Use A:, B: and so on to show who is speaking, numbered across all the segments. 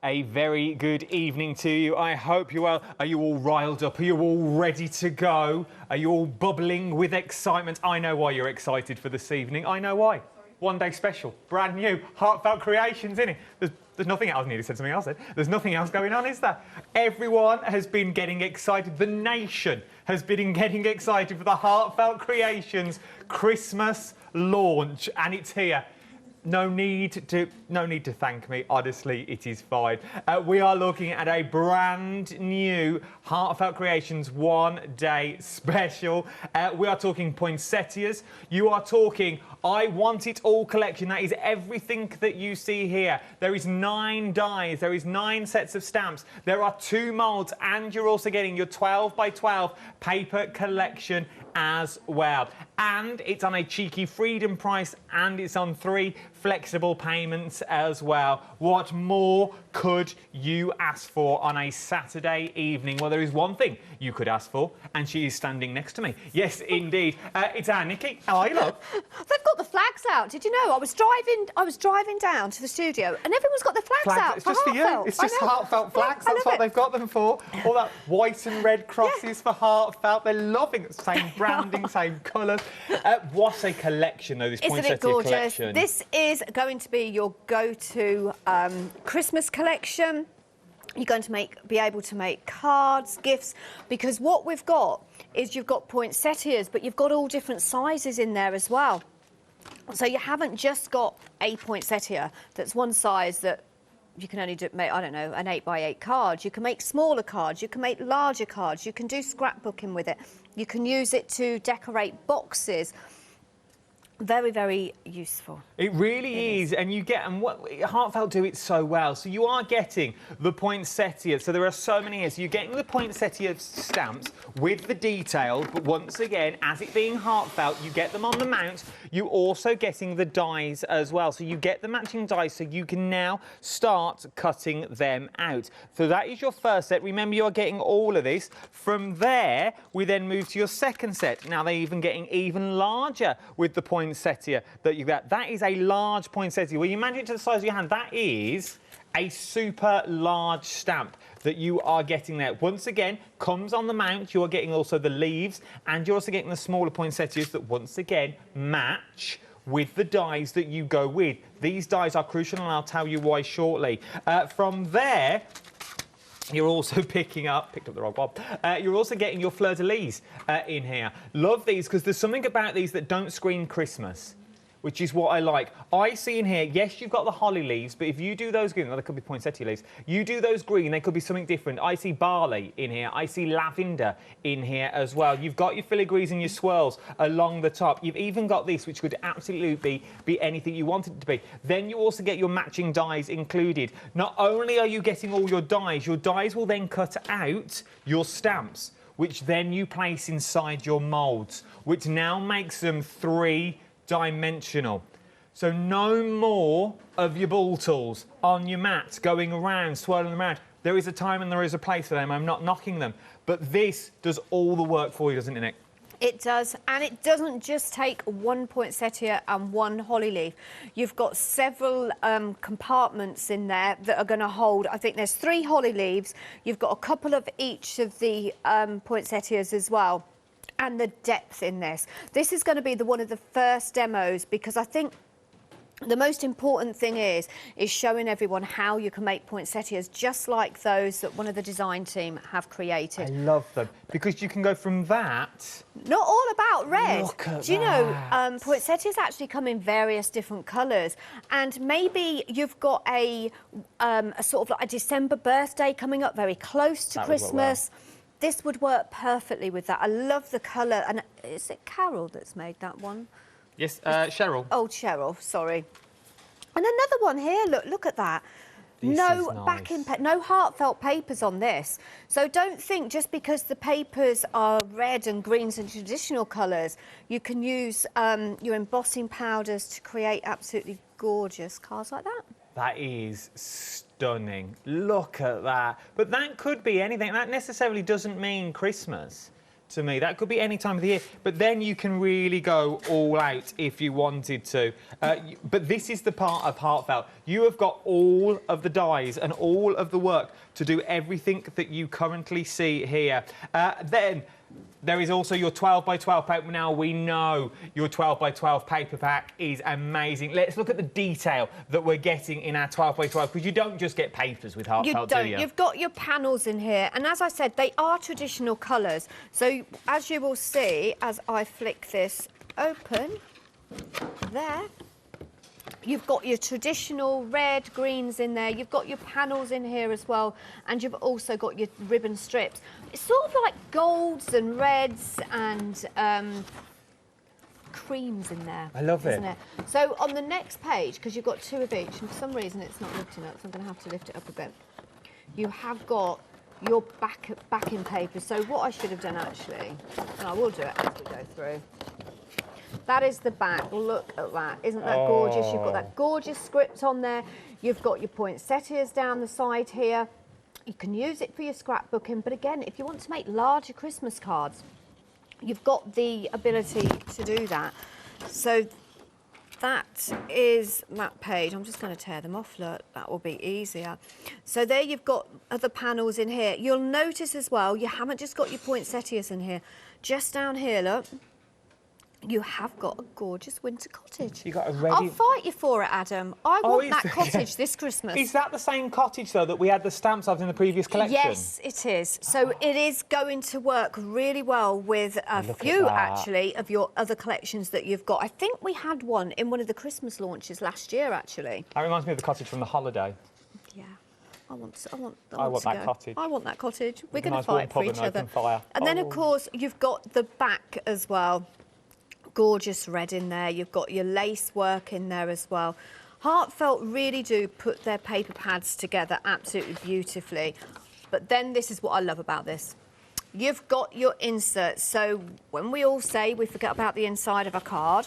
A: A very good evening to you. I hope you're well. Are you all riled up? Are you all ready to go? Are you all bubbling with excitement? I know why you're excited for this evening. I know why. One day special, brand new, heartfelt creations, innit? There's nothing else. I nearly said something else then. There's nothing else going on, is there? Everyone has been getting excited. The nation has been getting excited for the Heartfelt Creations Christmas launch, and it's here. No need to thank me. Honestly, it is fine. We are looking at a brand new Heartfelt Creations one-day special. We are talking poinsettias. You are talking I Want It All collection. That is everything that you see here. There is 9 dies. There is 9 sets of stamps. There are 2 moulds, and you're also getting your 12 by 12 paper collection as well. And it's on a cheeky freedom price, and it's on 3 flexible payments as well. What more could you ask for on a Saturday evening? Well, there is one thing you could ask for, and she is standing next to me. Yes, indeed. It's our Nikki. How are you, love?
B: They've got the flags out. Did you know? I was driving down to the studio, and everyone's got the flags out.
A: It's just for you. It's just heartfelt flags. That's what they've got them for. All that white and red crosses for heartfelt. They're loving it. Same branding, same colours. What a collection, though, this poinsettia collection.
B: This is going to be your go-to Christmas collection. You're going to be able to make cards, gifts, because what we've got is you've got poinsettias, but you've got all different sizes in there as well. So you haven't just got a poinsettia that's one size that you can only make, I don't know, an 8 by 8 card. You can make smaller cards, you can make larger cards, you can do scrapbooking with it. You can use it to decorate boxes. Very, very useful.
A: It really is. And you get, and what Heartfelt do it so well. So you are getting the poinsettia. So there are so many here. So you're getting the poinsettia stamps with the detail, but once again, as it being Heartfelt, you get them on the mount. You're also getting the dies as well. So you get the matching dies, so you can now start cutting them out. So that is your first set. Remember, you're getting all of this. From there, we then move to your second set. Now they're even getting even larger with the poinsettia that you get. That is a large poinsettia. Well, you imagine it to the size of your hand. That is a super large stamp that you are getting there. Once again, comes on the mount. You are getting also the leaves, and you're also getting the smaller poinsettias that once again match with the dies that you go with. These dies are crucial, and I'll tell you why shortly. From there, you're also picked up the wrong one. You're also getting your fleur-de-lis in here. Love these because there's something about these that don't scream Christmas, which is what I like. I see in here, yes, you've got the holly leaves, but if you do those green, well, they could be poinsettia leaves. You do those green, they could be something different. I see barley in here. I see lavender in here as well. You've got your filigrees and your swirls along the top. You've even got this, which could absolutely be anything you want it to be. Then you also get your matching dies included. Not only are you getting all your dies will then cut out your stamps, which then you place inside your moulds, which now makes them 3-dimensional. So no more of your ball tools on your mat going around, swirling them around. There is a time and there is a place for them. I'm not knocking them. But this does all the work for you, doesn't it, Nick?
B: It does, and it doesn't just take one poinsettia and one holly leaf. You've got several compartments in there that are going to hold, I think there's 3 holly leaves. You've got a couple of each of the poinsettias as well. And the depth in this. This is going to be one of the first demos, because I think the most important thing is showing everyone how you can make poinsettias just like those that one of the design team have created.
A: I love them because you can go from that.
B: Not all about red.
A: Look at
B: Do you know, poinsettias actually come in various different colours, and maybe you've got a sort of like a December birthday coming up, very close to Christmas. This would work perfectly with that. I love the colour. And is it Carol that's made that one?
A: Yes, Cheryl.
B: Oh, Cheryl, sorry. And another one here, look at that. No backing, no heartfelt papers on this. So don't think just because the papers are red and greens and traditional colours, you can use your embossing powders to create absolutely gorgeous cards like that.
A: That is stunning. Look at that. But that could be anything. That necessarily doesn't mean Christmas. to me. That could be any time of the year, but then you can really go all out if you wanted to. But this is the part of Heartfelt. You have got all of the dies and all of the work to do everything that you currently see here. Then there is also your 12 by 12 paper. Now, we know your 12 by 12 paper pack is amazing. Let's look at the detail that we're getting in our 12 by 12, because you don't just get papers with Heartfelt, do you?
B: You've got your panels in here, and as I said, they are traditional colours. So, as you will see, as I flick this open, there, you've got your traditional red, greens in there. You've got your panels in here as well, and you've also got your ribbon strips. It's sort of like golds and reds and creams in there.
A: I love
B: isn't it? So on the next page, because you've got two of each, and for some reason it's not lifting up, so I'm going to have to lift it up a bit. You have got your backing paper. So what I should have done actually, and I will do it as we go through. That is the back. Look at that. Isn't that gorgeous? You've got that gorgeous script on there. You've got your poinsettias down the side here. You can use it for your scrapbooking. But again, if you want to make larger Christmas cards, you've got the ability to do that. So that is that page. I'm just going to tear them off, look. That will be easier. So there you've got other panels in here. You'll notice as well, you haven't just got your poinsettias in here. Just down here, look. You have got a gorgeous winter cottage.
A: You got a ready...
B: I'll fight you for it, Adam. I want that cottage this Christmas.
A: Is that the same cottage, though, that we had the stamps of in the previous collection?
B: Yes, it is. So it is going to work really well with a few, actually, of your other collections that you've got. I think we had one in one of the Christmas launches last year, actually.
A: That reminds me of the cottage from the holiday.
B: Yeah. I want
A: that cottage.
B: I want that cottage. We're going to
A: nice
B: fight for each other. And then, of course, you've got the back as well. Gorgeous red in there. You've got your lace work in there as well. Heartfelt really do put their paper pads together absolutely beautifully. But then this is what I love about this. You've got your inserts. So when we all say we forget about the inside of a card,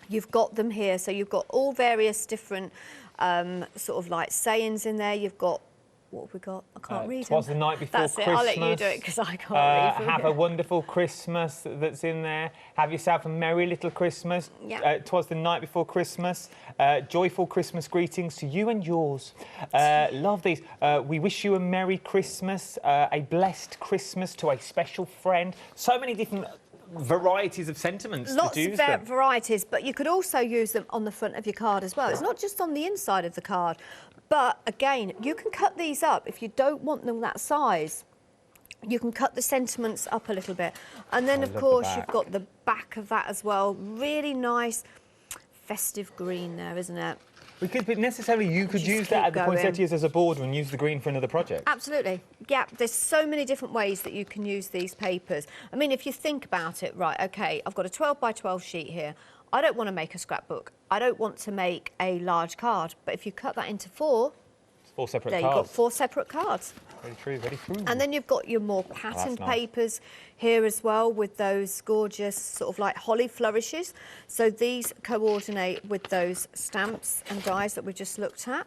B: you've got them here. So you've got all various different sort of like sayings in there. You've got, what have we got? I can't read them.
A: Twas the night before Christmas.
B: I'll let you do it because I can't read them.
A: Have a wonderful Christmas that's in there. Have yourself a merry little Christmas.
B: Yeah.
A: Twas the night before Christmas. Joyful Christmas greetings to you and yours. Love these. We wish you a merry Christmas, a blessed Christmas to a special friend. So many different varieties of sentiments
B: Lots
A: to use
B: of varieties, but you could also use them on the front of your card as well. It's not just on the inside of the card. But again, you can cut these up if you don't want them that size. You can cut the sentiments up a little bit. And then, of course, you've got the back of that as well. Really nice festive green there, isn't it?
A: But necessarily you could use that at the poinsettias as a border and use the green for another project.
B: Absolutely. Yeah, there's so many different ways that you can use these papers. I mean, if you think about it, right, OK, I've got a 12 by 12 sheet here. I don't want to make a scrapbook. I don't want to make a large card. But if you cut that into four,
A: four separate
B: there
A: cards.
B: You've got four separate cards.
A: Very true, very true.
B: And then you've got your more patterned papers here as well with those gorgeous sort of like holly flourishes. So these coordinate with those stamps and dies that we just looked at.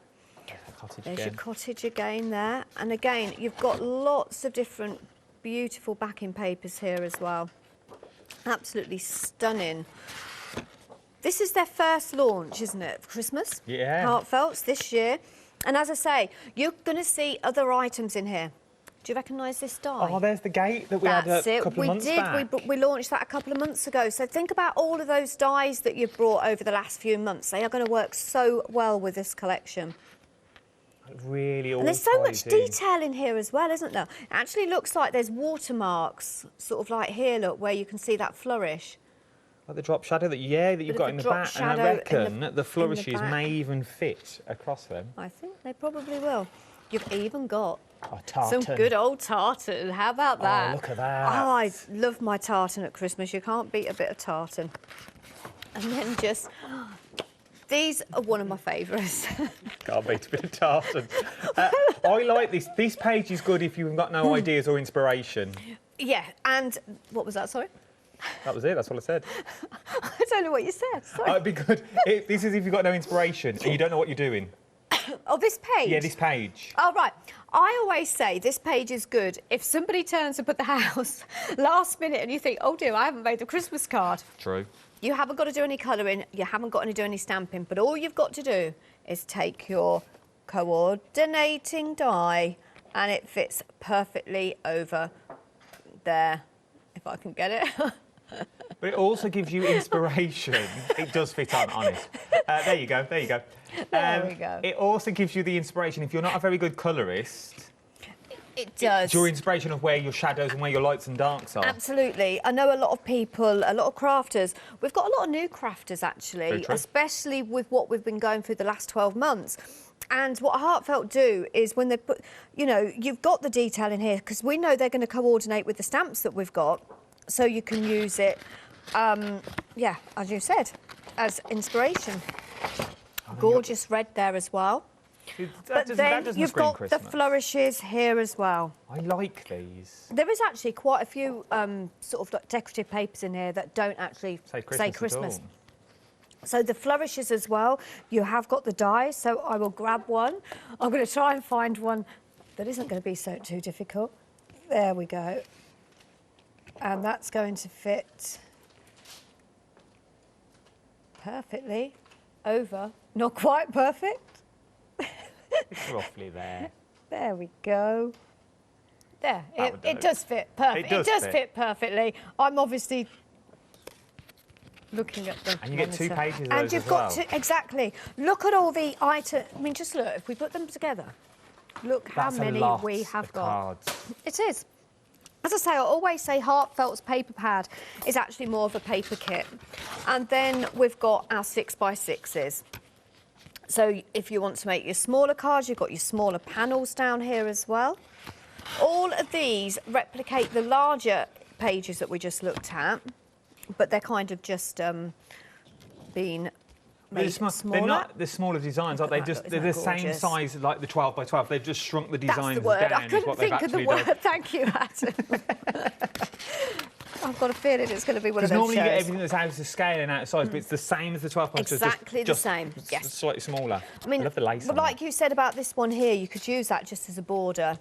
B: There's your cottage again there. And again, you've got lots of different beautiful backing papers here as well. Absolutely stunning. This is their first launch, isn't it, for Christmas?
A: Yeah.
B: Heartfelt's this year. And as I say, you're going to see other items in here. Do you recognise this die?
A: Oh, there's the gate that we had a couple of months back.
B: We launched that a couple of months ago. So think about all of those dies that you've brought over the last few months. They are going to work so well with this collection.
A: Really,
B: and there's so much detail in here as well, isn't there? It actually looks like there's watermarks, sort of like here, look, where you can see that flourish.
A: Like the drop shadow that you've got in the back, and I reckon the flourishes may even fit across them.
B: I think they probably will. You've even got
A: tartan.
B: Some good old tartan. How about that?
A: Oh, look at that.
B: Oh, I love my tartan at Christmas. You can't beat a bit of tartan. And then just... These are one of my favourites.
A: Can't beat a bit of tartan. I like this. This page is good if you've got no ideas or inspiration.
B: Yeah, and... What was that, sorry?
A: That was it, that's what I said.
B: I don't know what you said, sorry.
A: It'd be good. This is if you've got no inspiration and you don't know what you're doing.
B: Oh, this page?
A: Yeah, this page.
B: Oh, right. I always say this page is good if somebody turns up at the house last minute and you think, oh dear, I haven't made the Christmas card.
A: True.
B: You haven't got to do any colouring, you haven't got to do any stamping, but all you've got to do is take your coordinating die and it fits perfectly over there, if I can get it.
A: But it also gives you inspiration. It does fit on, honest. There you go, there you go.
B: There we go.
A: It also gives you the inspiration. If you're not a very good colourist,
B: It does.
A: it's your inspiration of where your shadows and where your lights and darks are.
B: Absolutely. I know a lot of people, a lot of crafters. We've got a lot of new crafters,
A: Very
B: actually,
A: true.
B: especially with what we've been going through the last 12 months. And what Heartfelt do is when they put, you know, you've got the detail in here because we know they're going to coordinate with the stamps that we've got, so you can use it, yeah, as you said, as inspiration. Gorgeous red there as well. But then you've got the flourishes here as well.
A: I like these.
B: There is actually quite a few sort of like decorative papers in here that don't actually say Christmas.
A: At all.
B: So the flourishes as well, you have got the die, so I will grab one. I'm going to try and find one that isn't going to be too difficult. There we go. And that's going to fit perfectly over. Not quite perfect.
A: It's roughly there.
B: There we go. There,
A: That would
B: it
A: do.
B: does fit perfect.
A: It does fit.
B: fit perfectly. I'm obviously looking at the
A: And you get 2
B: monitor.
A: pages of
B: And
A: those
B: you've
A: as
B: got
A: well.
B: to, exactly. Look at all the items. I mean, just look, if we put them together, look
A: That's
B: how many
A: a lot
B: we have
A: of
B: got.
A: cards.
B: It is. As I say, I always say Heartfelt's paper pad is actually more of a paper kit. And then we've got our 6x6s. So if you want to make your smaller cards, you've got your smaller panels down here as well. All of these replicate the larger pages that we just looked at, but they're kind of just been made smaller.
A: They're not the smaller designs, aren't they?
B: Look at that,
A: They're the
B: isn't that
A: same
B: gorgeous?
A: size like the 12 by 12. They've just shrunk the
B: That's
A: designs
B: the word.
A: down.
B: I
A: is
B: couldn't
A: what they've
B: think of the
A: actually
B: word.
A: done.
B: Thank you, Adam. I've got a feeling it's going to be one of
A: Because
B: those
A: normally you get
B: shows.
A: everything that's out of scale and out of size, but it's the same as the 12 by 12.
B: Exactly the
A: just
B: same, yes.
A: Slightly smaller.
B: I mean,
A: love the lace
B: but
A: on
B: like
A: that.
B: you said about this one here, you could use that just as a border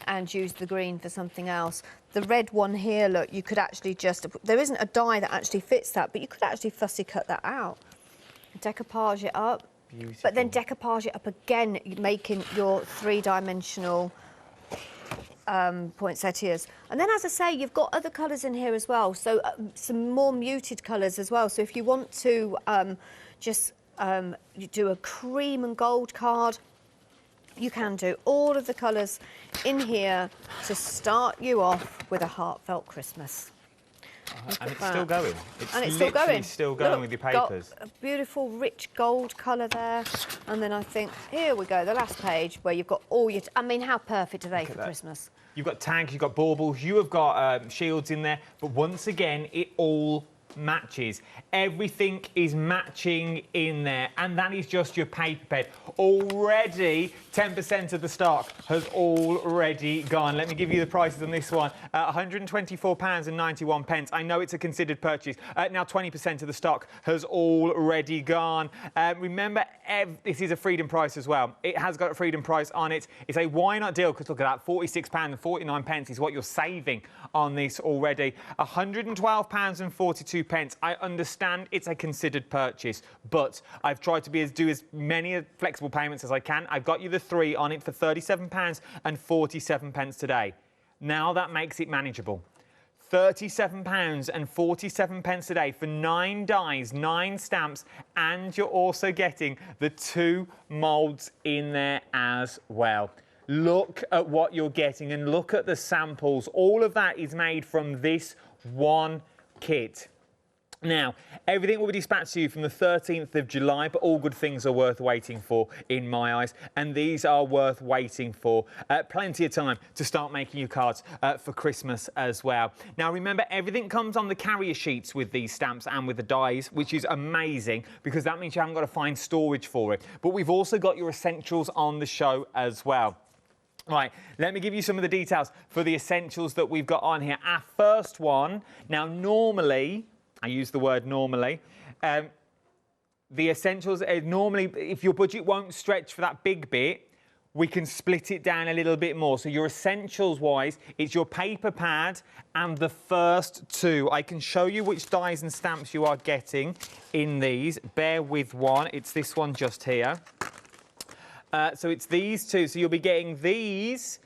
B: and use the green for something else. The red one here, look, you could actually just... There isn't a die that actually fits that, but you could actually fussy cut that out. Decoupage it up.
A: Beautiful.
B: But then decoupage it up again, making your three-dimensional poinsettias. And then, as I say, you've got other colours in here as well, so some more muted colours as well. So if you want to you do a cream and gold card, you can do all of the colours in here to start you off with a heartfelt Christmas.
A: And it's still going. It's
B: And it's still
A: literally
B: going.
A: still going
B: Look,
A: with your
B: got
A: papers.
B: a beautiful, rich gold colour there. And then I think, here we go, the last page where you've got all your... I mean, how perfect are they for
A: that.
B: Christmas?
A: You've got tags, you've got baubles, you have got shields in there, but once again, it all matches. Everything is matching in there, and that is just your paper pen. Already, 10% of the stock has already gone. Let me give you the prices on this one. £124.91. I know it's a considered purchase. Now 20% of the stock has already gone. Remember, this is a freedom price as well. It has got a freedom price on it. It's a why not deal, because look at that, £46.49 is what you're saving on this already. £112.42. I understand it's a considered purchase, but I've tried to do as many flexible payments as I can. I've got you the 3 on it for £37.47 today. Now that makes it manageable. £37.47 today for 9 dies, 9 stamps, and you're also getting the 2 moulds in there as well. Look at what you're getting and look at the samples. All of that is made from this one kit. Now, everything will be dispatched to you from the 13th of July, but all good things are worth waiting for in my eyes, and these are worth waiting for. Plenty of time to start making your cards for Christmas as well. Now, remember, everything comes on the carrier sheets with these stamps and with the dies, which is amazing because that means you haven't got to find storage for it. But we've also got your essentials on the show as well. Right, let me give you some of the details for the essentials that we've got on here. Our first one, now normally... I use the word normally. The essentials, normally, if your budget won't stretch for that big bit, we can split it down a little bit more. So your essentials-wise, it's your paper pad and the first two. I can show you which dies and stamps you are getting in these. Bear with one. It's this one just here. So it's these two. So you'll be getting these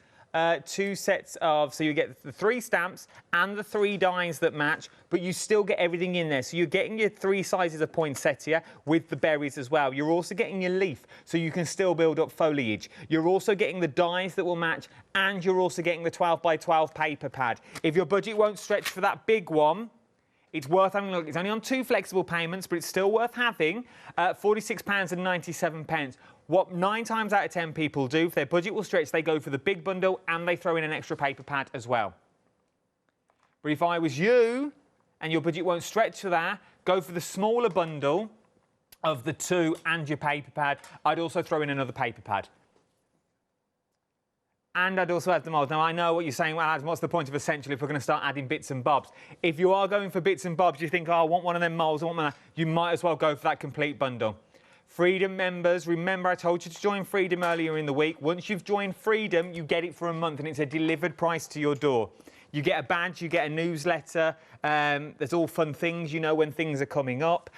A: two sets of, so you get the 3 stamps and the 3 dies that match, but you still get everything in there. So you're getting your 3 sizes of poinsettia with the berries as well. You're also getting your leaf, so you can still build up foliage. You're also getting the dies that will match, and you're also getting the 12 by 12 paper pad. If your budget won't stretch for that big one, it's worth having a look. It's only on 2 flexible payments, but it's still worth having. £46.97. What 9 times out of 10 people do, if their budget will stretch, they go for the big bundle and they throw in an extra paper pad as well. But if I was you and your budget won't stretch for that, go for the smaller bundle of the 2 and your paper pad. I'd also throw in another paper pad. And I'd also add the mould. Now, I know what you're saying, well, what's the point of essential if we're going to start adding bits and bobs? If you are going for bits and bobs, you think, oh, I want one of them moulds, I want one of that, you might as well go for that complete bundle. Freedom members, remember I told you to join Freedom earlier in the week. Once you've joined Freedom, you get it for a month and it's a delivered price to your door. You get a badge, you get a newsletter, there's all fun things, you know when things are coming up.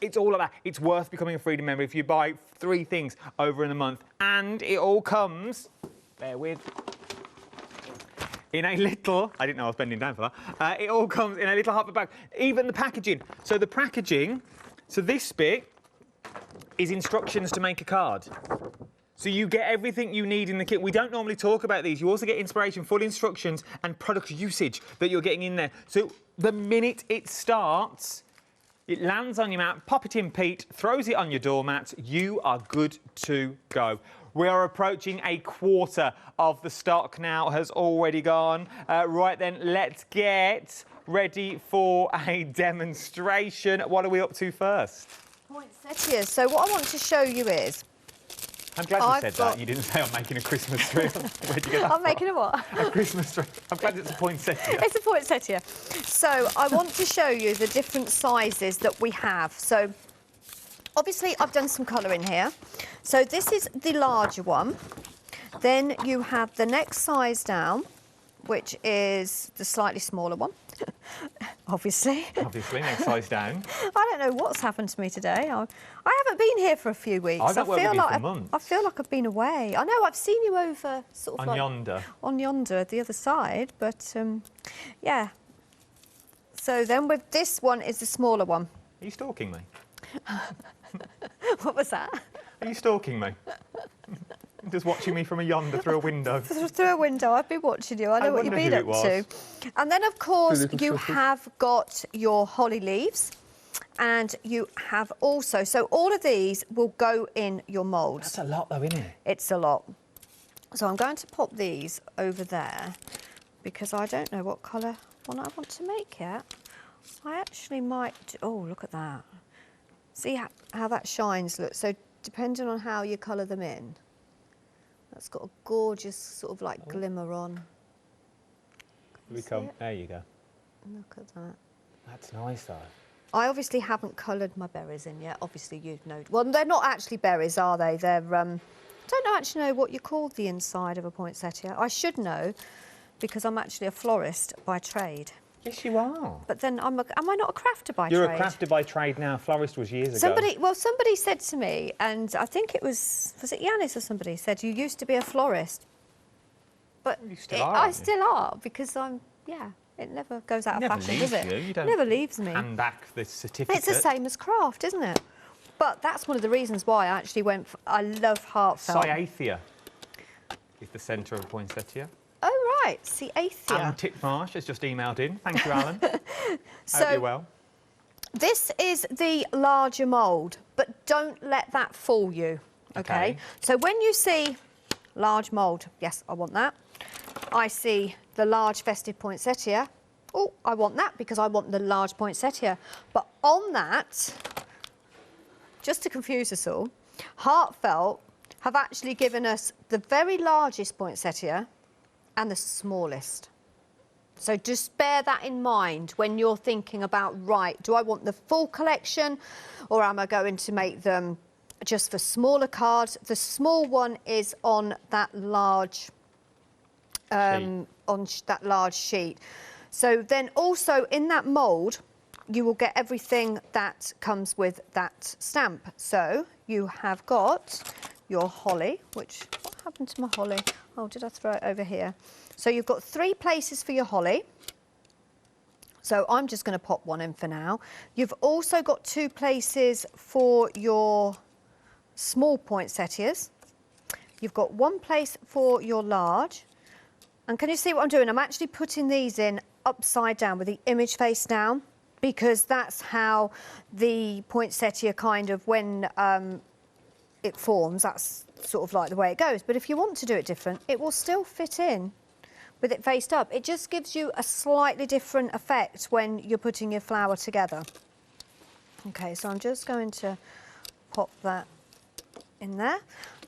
A: It's all of that. It's worth becoming a Freedom member if you buy 3 things over in a month. And it all comes, bear with, in a little, I didn't know I was bending down for that. It all comes in a little hardback bag. Even the packaging. So the packaging, so this bit is instructions to make a card. So you get everything you need in the kit. We don't normally talk about these. You also get inspiration, full instructions and product usage that you're getting in there. So the minute it starts, it lands on your mat, pop it in Pete, throws it on your doormat, you are good to go. We are approaching a quarter of the stock now has already gone. Right then, let's get ready for a demonstration. What are we up to first?
B: Poinsettias. So what I want to show you is...
A: I'm glad you said that. You didn't say I'm making a Christmas tree. Where'd you get that
B: I'm
A: from?
B: making a what?
A: A Christmas tree. I'm glad it's a poinsettia.
B: It's a poinsettia. So I want to show you the different sizes that we have. So obviously I've done some colour in here. So this is the larger one. Then you have the next size down, which is the slightly smaller one. Obviously, next size down. I don't know what's happened to me today. I haven't been here for a few weeks.
A: I feel
B: like I've been away. I know I've seen you over sort of
A: on yonder.
B: On yonder, the other side, but yeah. So then with this one is the smaller one.
A: Are you stalking me?
B: What was that?
A: Are you stalking me? Just watching me from a yonder through a window.
B: Through a window, I've been watching you. I know what you've been up to. And then, of course, you have got your holly leaves. And you have also, so all of these will go in your moulds.
A: That's a lot, though, isn't it?
B: It's a lot. So I'm going to pop these over there because I don't know what colour one I want to make yet. I actually might, oh, look at that. See how that shines, look. So depending on how you colour them in, that's got a gorgeous sort of like glimmer on.
A: There you go.
B: Look at that.
A: That's nice, though.
B: I obviously haven't coloured my berries in yet. Obviously, you'd know. Well, they're not actually berries, are they? They're, I don't actually know what you call the inside of a poinsettia. I should know because I'm actually a florist by trade.
A: Yes, you are.
B: But then, am I not a crafter by trade?
A: You're a crafter by trade now. Florist was years ago.
B: Somebody said to me, and I think it was it Yanis or somebody said, you used to be a florist. But I still are, because it never goes out of fashion, does it?
A: You don't
B: never leaves me.
A: Hand back the certificate.
B: It's the same as craft, isn't it? But that's one of the reasons why I actually went for, I love heartfelt.
A: Cyathea is the centre of a poinsettia.
B: Oh, right, Cyathea.
A: Alan Titmarsh has just emailed in. Thank you, Alan. Hope you're well.
B: This is the larger mould, but don't let that fool you, okay? So when you see large mould, yes, I want that. I see the large festive poinsettia. Oh, I want that because I want the large poinsettia. But on that, just to confuse us all, Heartfelt have actually given us the very largest poinsettia and the smallest. So just bear that in mind when you're thinking about, right, do I want the full collection or am I going to make them just for smaller cards. The small one is on that large that large sheet. So then also in that mould, you will get everything that comes with that stamp. So you have got your holly, which, what happened to my holly? Oh, did I throw it over here? So you've got 3 places for your holly. So I'm just going to pop one in for now. You've also got 2 places for your small poinsettias. You've got 1 place for your large. And can you see what I'm doing? I'm actually putting these in upside down with the image face down, because that's how the poinsettia kind of, when it forms, that's sort of like the way it goes. But if you want to do it different, it will still fit in with it faced up. It just gives you a slightly different effect when you're putting your flower together. Okay, so I'm just going to pop that in there.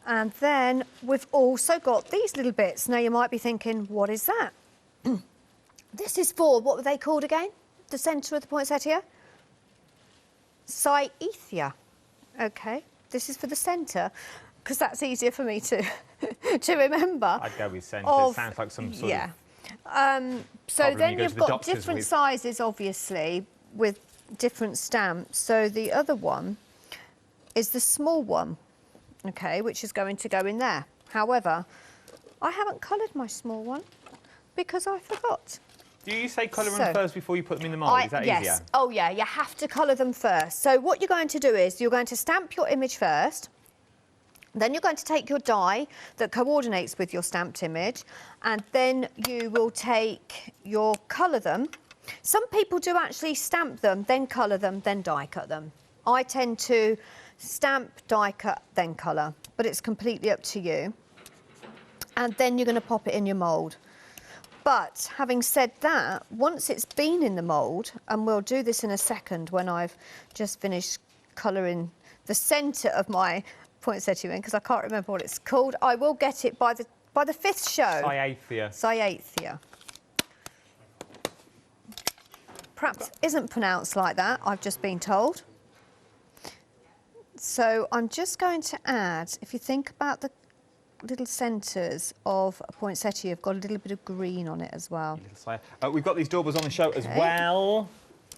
B: And then we've also got these little bits. Now you might be thinking, what is that? This is for, what were they called again? The centre of the poinsettia? Cyathea. Okay, this is for the centre, because that's easier for me to to remember.
A: I'd go with centre. It sounds like some sort of
B: so then
A: you
B: you've got different sizes, obviously, with different stamps. So the other one is the small one, okay, which is going to go in there. However, I haven't coloured my small one because I forgot.
A: Do you say colour them first before you put them in the mould? Is that
B: yes.
A: easier?
B: Oh, yeah, you have to colour them first. So what you're going to do is you're going to stamp your image first. Then you're going to take your die that coordinates with your stamped image, and then you will take your colour them. Some people do actually stamp them, then colour them, then die cut them. I tend to stamp, die cut, then colour, but it's completely up to you. And then you're going to pop it in your mould. But having said that, once it's been in the mould, and we'll do this in a second when I've just finished colouring the centre of my poinsettia in, because I can't remember what it's called. I will get it by the 5th show.
A: Cyathea.
B: Cyathea. Perhaps isn't pronounced like that, I've just been told. So I'm just going to add, if you think about the little centres of a poinsettia, you've got a little bit of green on it as well.
A: We've got these doorbells on the show as well.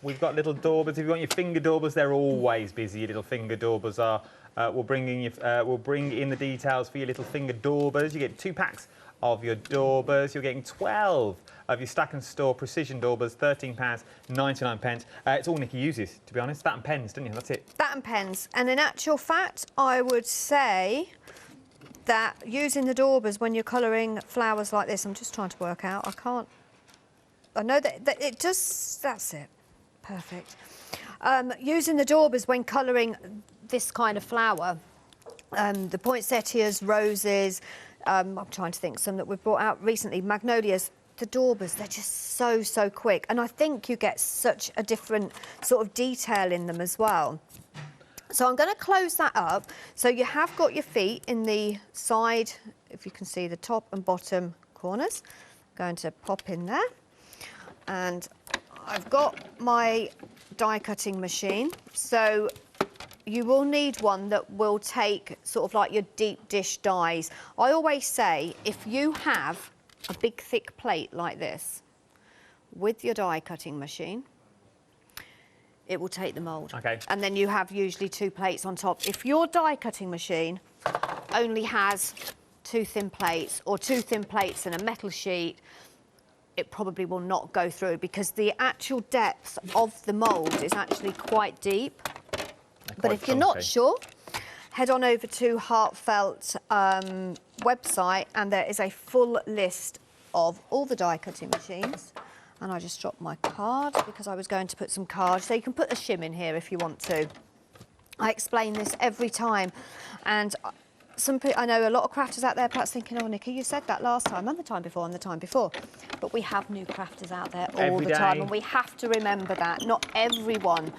A: We've got little doorbells. If you want your finger doorbells, they're always busy. Your little finger doorbells are. We'll bring in the details for your little finger doorbells. You get 2 packs of your doorbells. You're getting 12 of your Stack and Store precision doorbells, £13.99. It's all Nikki uses, to be honest. That and pens, don't you? That's it. That
B: and pens. And in actual fact, I would say that using the doorbells when you're colouring flowers like this, I'm just trying to work out. I know that it just, that's it. Perfect. Using the doorbells when colouring this kind of flower, the poinsettias, roses, I'm trying to think, some that we've brought out recently, magnolias, the doorbells, they're just so quick. And I think you get such a different sort of detail in them as well. So I'm going to close that up. So you have got your feet in the side, if you can see the top and bottom corners. Going to pop in there. And I've got my die cutting machine. So you will need one that will take sort of like your deep dish dies. I always say, if you have a big thick plate like this with your die cutting machine, it will take the mould.
A: Okay.
B: And then you have usually 2 plates on top. If your die cutting machine only has 2 thin plates, or 2 thin plates and a metal sheet, it probably will not go through, because the actual depth of the mould is actually quite deep. But if you're not sure, head on over to Heartfelt website, and there is a full list of all the die cutting machines. And I just dropped my card because I was going to put some cards. So you can put a shim in here if you want to. I explain this every time. And I know a lot of crafters out there perhaps thinking, oh, Nikki, you said that last time and the time before and the time before. But we have new crafters out there all the time. And we have to remember that. Not everyone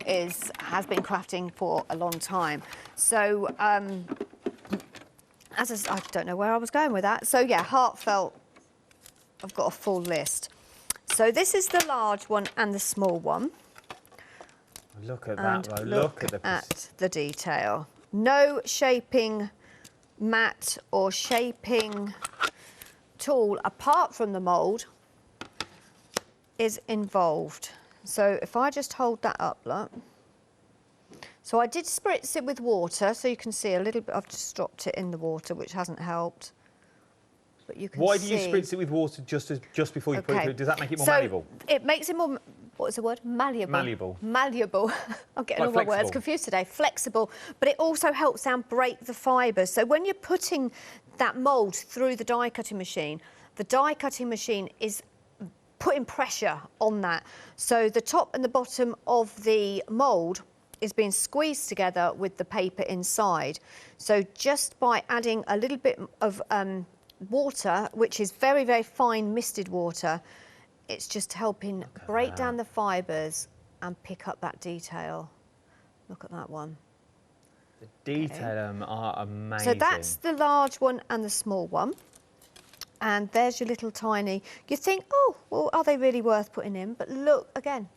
B: has been crafting for a long time. So, I don't know where I was going with that. So, yeah, Heartfelt, I've got a full list. So this is the large one and the small one.
A: Look at that, though. Look at
B: the detail. No shaping mat or shaping tool apart from the mould is involved. So if I just hold that up, look. So I did spritz it with water, so you can see a little bit. I've just dropped it in the water, which hasn't helped. But you can
A: Why
B: see.
A: do you spritz it with water just before you put it through? Does that make it more malleable?
B: It makes it more, what is the word? Malleable.
A: Malleable.
B: Malleable. I'm getting all my words
A: flexible.
B: confused today. Flexible. But it also helps down break the fibres. So when you're putting that mould through the die cutting machine, the die cutting machine is putting pressure on that. So the top and the bottom of the mould is being squeezed together with the paper inside. So just by adding a little bit of water, which is very, very fine misted water, it's just helping break down the fibres and pick up that detail. Look at that one.
A: The detail are amazing.
B: So that's the large one and the small one. And there's your little tiny. You think, oh, well, are they really worth putting in? But look again.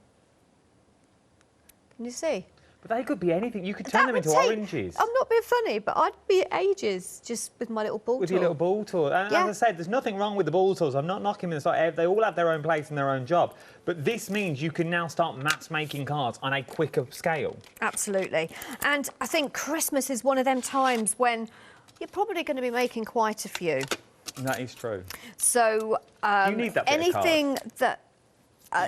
B: Can you see?
A: But they could be anything. You could turn them into oranges.
B: I'm not being funny, but I'd be ages just with my little ball tool.
A: With your little ball tool. And
B: Yeah.
A: as I said, there's nothing wrong with the ball tools. I'm not knocking them. They all have their own place and their own job. But this means you can now start mass making cards on a quicker scale.
B: Absolutely. And I think Christmas is one of them times when you're probably going to be making quite a few.
A: That is true.
B: So
A: You need that bit of card
B: anything that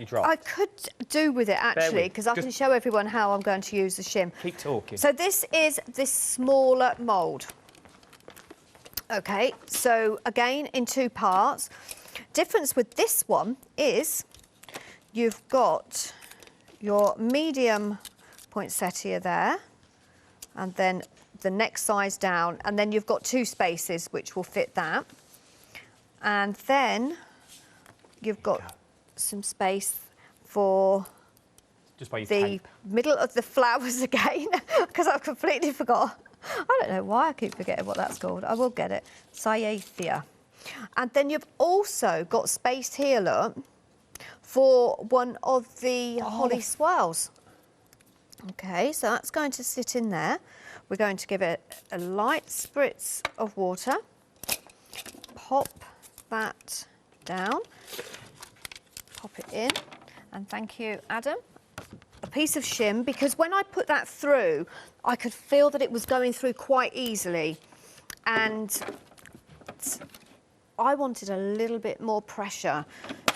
A: you dropped.
B: I could do with it actually, because I can show everyone how I'm going to use the shim.
A: Keep talking.
B: So this is this smaller mould. Okay, so again in two parts. Difference with this one is you've got your medium poinsettia there, and then the next size down, and then you've got two spaces which will fit that. And then you've got some space for
A: Just by your
B: the
A: tape.
B: middle of the flowers again, because I've completely forgot. I don't know why I keep forgetting what that's called. I will get it. Cyathea. And then you've also got space here, look, for one of the holly swells. Okay, so that's going to sit in there. We're going to give it a light spritz of water. Pop that down. Pop it in. And thank you, Adam. A piece of shim, because when I put that through, I could feel that it was going through quite easily. And I wanted a little bit more pressure.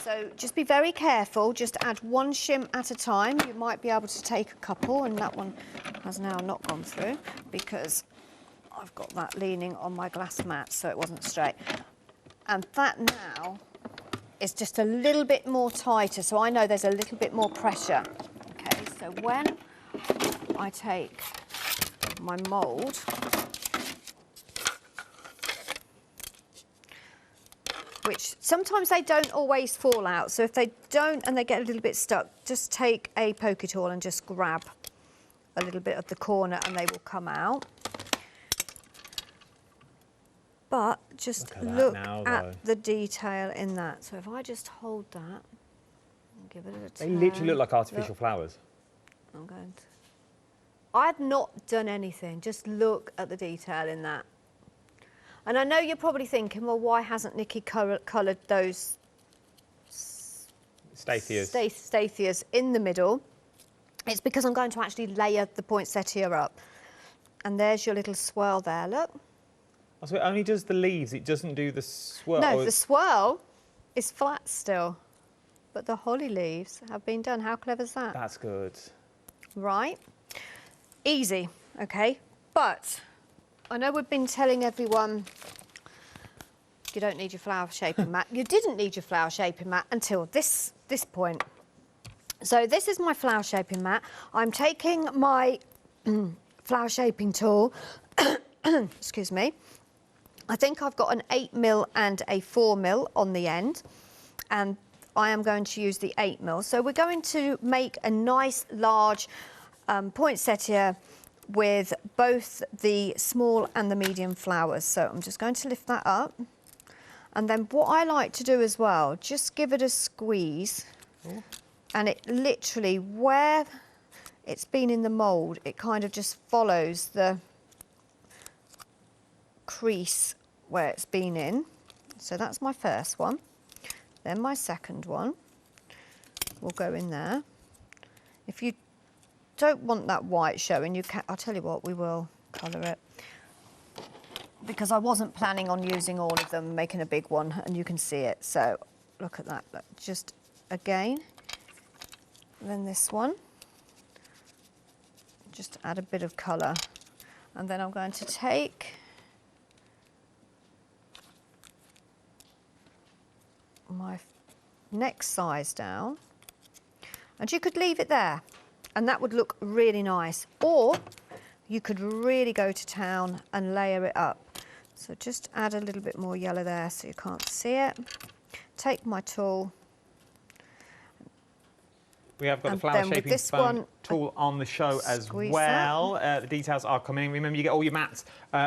B: So just be very careful, just add one shim at a time. You might be able to take a couple, and that one has now not gone through because I've got that leaning on my glass mat, so it wasn't straight. And that now is just a little bit more tighter, so I know there's a little bit more pressure. Okay, so when I take my mould, which sometimes they don't always fall out. So if they don't and they get a little bit stuck, just take a poke tool and just grab a little bit of the corner and they will come out. But just look at the detail in that. So if I just hold that and give it a turn.
A: They literally look like artificial flowers.
B: I'm going to... I've not done anything. Just look at the detail in that. And I know you're probably thinking, well, why hasn't Nikki coloured those Stathias in the middle? It's because I'm going to actually layer the poinsettia up. And there's your little swirl there, look.
A: Oh, so it only does the leaves, it doesn't do the swirl?
B: No, the swirl is flat still, but the holly leaves have been done. How clever is that?
A: That's good.
B: Right. Easy, okay? But I know we've been telling everyone you don't need your flower shaping mat. You didn't need your flower shaping mat until this point. So this is my flower shaping mat. I'm taking my flower shaping tool, excuse me. I think I've got an 8mm and a 4mm on the end, and I am going to use the 8mm. So we're going to make a nice large poinsettia with both the small and the medium flowers. So I'm just going to lift that up. And then what I like to do as well, just give it a squeeze. Ooh. And it literally, where it's been in the mould, it kind of just follows the crease where it's been in. So that's my first one. Then my second one will go in there. If you don't want that white showing, you can, I'll tell you what, we will colour it. Because I wasn't planning on using all of them, making a big one, and you can see it. So look at that, look, just again. Then this one, just add a bit of colour. And then I'm going to take my next size down, and you could leave it there, and that would look really nice. Or you could really go to town and layer it up. So just add a little bit more yellow there so you can't see it. Take my tool.
A: We have got
B: And
A: the flower
B: then with
A: shaping
B: this
A: foam
B: one,
A: tool on the show as
B: squeeze
A: well. The details are coming in. Remember, you get all your mats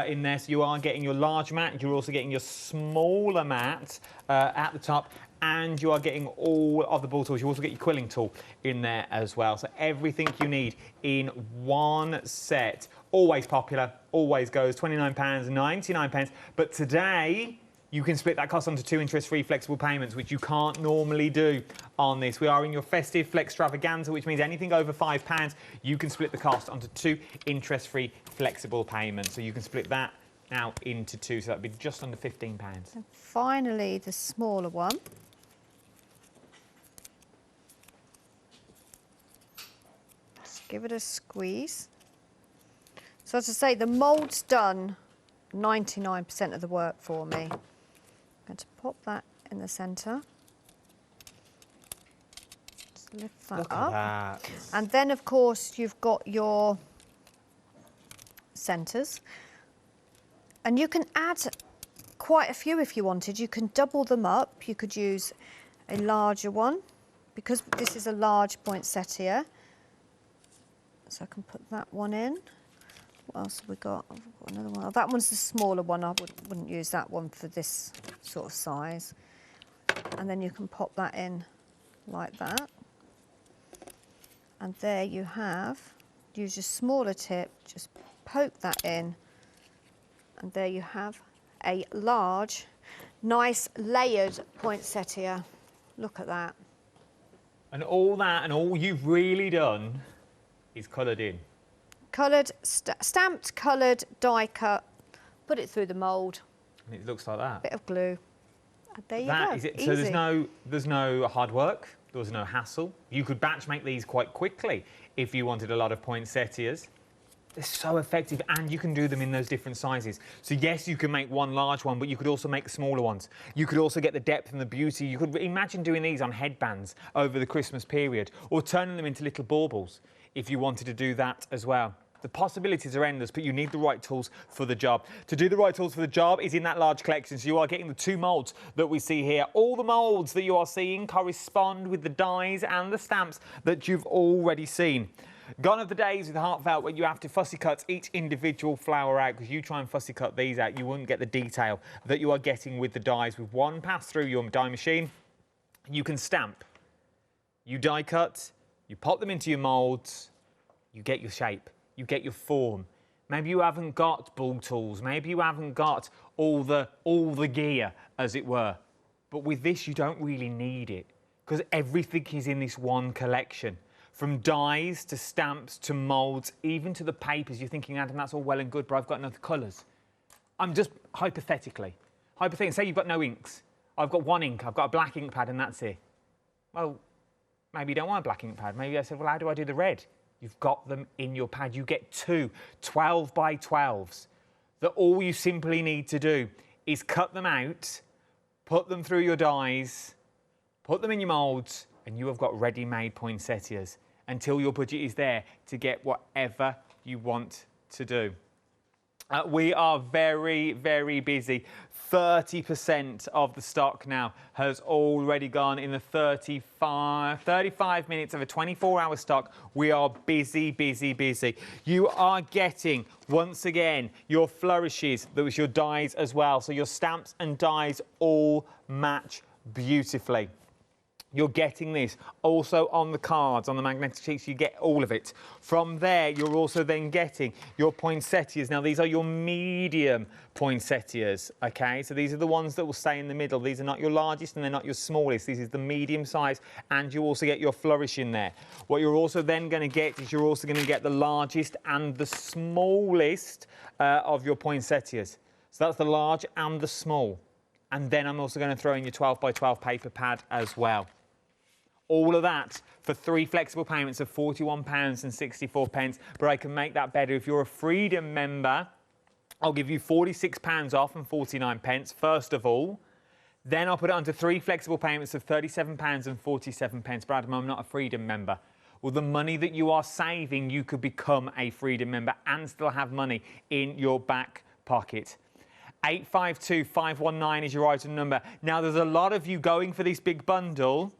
A: in there, so you are getting your large mat, you're also getting your smaller mat at the top, and you are getting all of the ball tools. You also get your quilling tool in there as well. So everything you need in one set. Always popular, always goes £29.99. But today, you can split that cost onto 2 interest-free flexible payments, which you can't normally do on this. We are in your festive Flextravaganza, which means anything over £5, you can split the cost onto 2 interest-free flexible payments. So you can split that now into 2, so that'd be just under £15.
B: and finally the smaller one. Just give it a squeeze. So as I say, the mould's done 99% of the work for me. I'm going to pop that in the centre. Just lift that
A: Look
B: up.
A: at that.
B: And then, of course, you've got your centres. And you can add quite a few if you wanted. You can double them up. You could use a larger one, because this is a large poinsettia. So I can put that one in. What else have we got? I've got another one. Oh, that one's the smaller one. I wouldn't use that one for this sort of size. And then you can pop that in like that. And there you have, use your smaller tip, just poke that in. And there you have a large, nice layered poinsettia. Look at that.
A: And all that, and all you've really done is coloured in.
B: Coloured, stamped, coloured, die cut, put it through the mould.
A: And it looks like that.
B: Bit of glue. And there you
A: That
B: go.
A: is it.
B: Easy.
A: So there's no hard work. There's no hassle. You could batch make these quite quickly if you wanted a lot of poinsettias. They're so effective, and you can do them in those different sizes. So yes, you can make one large one, but you could also make smaller ones. You could also get the depth and the beauty. You could imagine doing these on headbands over the Christmas period, or turning them into little baubles if you wanted to do that as well. The possibilities are endless, but you need the right tools for the job. To do the right tools for the job is in that large collection. So you are getting the 2 moulds that we see here. All the moulds that you are seeing correspond with the dies and the stamps that you've already seen. Gone are the days with Heartfelt where you have to fussy cut each individual flower out, because you try and fussy cut these out, you wouldn't get the detail that you are getting with the dies. With one pass through your die machine, you can stamp, you die cut, you pop them into your moulds, you get your shape. You get your form. Maybe you haven't got ball tools. Maybe you haven't got all the gear, as it were. But with this, you don't really need it, because everything is in this one collection. From dies to stamps to moulds, even to the papers. You're thinking, Adam, that's all well and good, but I've got no colours. I'm just hypothetically, say you've got no inks. I've got one ink. I've got a black ink pad, and that's it. Well, maybe you don't want a black ink pad. Maybe I said, well, how do I do the red? You've got them in your pad. You get 2 12 by 12s that all you simply need to do is cut them out, put them through your dies, put them in your moulds, and you have got ready-made poinsettias until your budget is there to get whatever you want to do. We are very, very busy. 30% of the stock now has already gone in the 35 minutes of a 24-hour stock. We are busy, busy, busy. You are getting, once again, your flourishes. There was your dies as well. So your stamps and dies all match beautifully. You're getting this also on the cards, on the magnetic sheets, you get all of it. From there, you're also then getting your poinsettias. Now, these are your medium poinsettias, okay? So these are the ones that will stay in the middle. These are not your largest and they're not your smallest. This is the medium size, and you also get your flourish in there. What you're also then going to get is you're also going to get the largest and the smallest of your poinsettias. So that's the large and the small. And then I'm also going to throw in your 12 by 12 paper pad as well. All of that for 3 flexible payments of £41.64. But I can make that better. If you're a Freedom member, I'll give you £46 off and 49 pence, first of all. Then I'll put it onto 3 flexible payments of £37.47. But Adam, I'm not a Freedom member. Well, the money that you are saving, you could become a Freedom member and still have money in your back pocket. 852519 is your item number. Now, there's a lot of you going for this big bundle,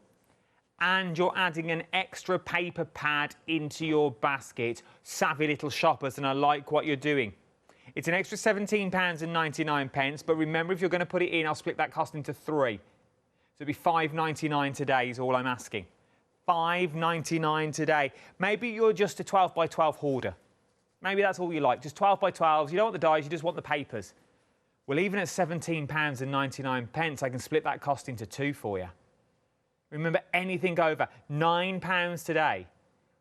A: and you're adding an extra paper pad into your basket. Savvy little shoppers, and I like what you're doing. It's an extra £17.99, but remember, if you're going to put it in, I'll split that cost into 3. So it'll be £5.99 today is all I'm asking. £5.99 today. Maybe you're just a 12 by 12 hoarder. Maybe that's all you like, just 12 by 12s. You don't want the dies, you just want the papers. Well, even at £17.99, I can split that cost into 2 for you. Remember, anything over £9 today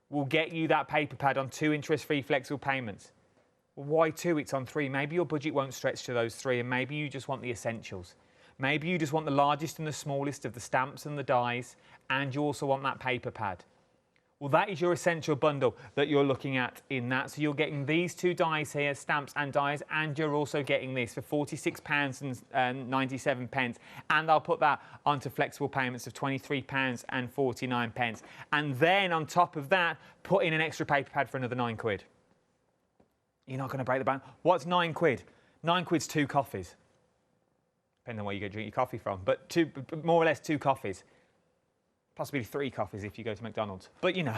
A: will get you that paper pad on 2 interest-free flexible payments. Well, why 2? It's on 3. Maybe your budget won't stretch to those 3, and maybe you just want the essentials. Maybe you just want the largest and the smallest of the stamps and the dies, and you also want that paper pad. Well, that is your essential bundle that you're looking at in that. So you're getting these 2 dies here, stamps and dies, and you're also getting this for £46.97. And I'll put that onto flexible payments of £23.49. And then on top of that, put in an extra paper pad for another £9. You're not going to break the bank. What's £9? £9's 2 coffees. Depending on where you go drink your coffee from, but more or less 2 coffees. Possibly 3 coffees if you go to McDonald's. But, you know,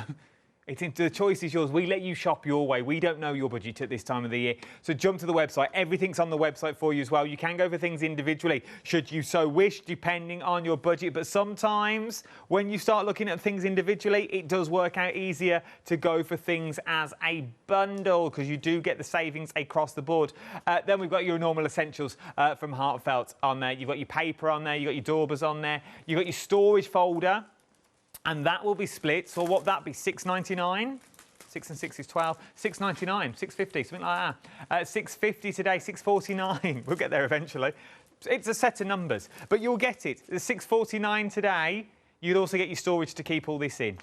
A: the choice is yours. We let you shop your way. We don't know your budget at this time of the year. So jump to the website. Everything's on the website for you as well. You can go for things individually, should you so wish, depending on your budget. But sometimes when you start looking at things individually, it does work out easier to go for things as a bundle, because you do get the savings across the board. Then we've got your normal essentials from Heartfelt on there. You've got your paper on there. You've got your Daubers on there. You've got your storage folder. And that will be split. So what would that be? £6.99? 6 and 6 is 12. £6.99, £6.50, something like that. £6.50 today, £6.49. We'll get there eventually. It's a set of numbers, but you'll get it. The £6.49 today. You'd also get your storage to keep all this in.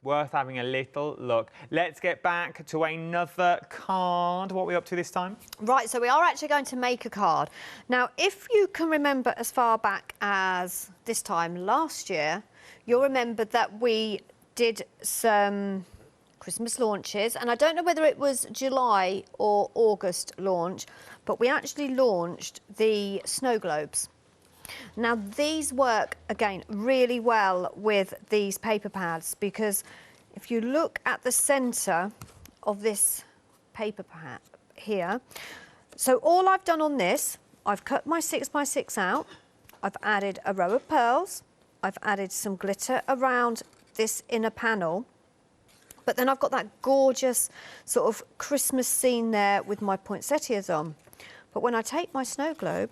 A: Worth having a little look. Let's get back to another card. What are we up to this time?
B: Right, so we are actually going to make a card. Now, if you can remember as far back as this time last year, you'll remember that we did some Christmas launches, and I don't know whether it was July or August launch, but we actually launched the snow globes. Now, these work, again, really well with these paper pads, because if you look at the centre of this paper pad here, so all I've done on this, I've cut my 6x6 out, I've added a row of pearls, I've added some glitter around this inner panel, but then I've got that gorgeous sort of Christmas scene there with my poinsettias on. But when I take my snow globe,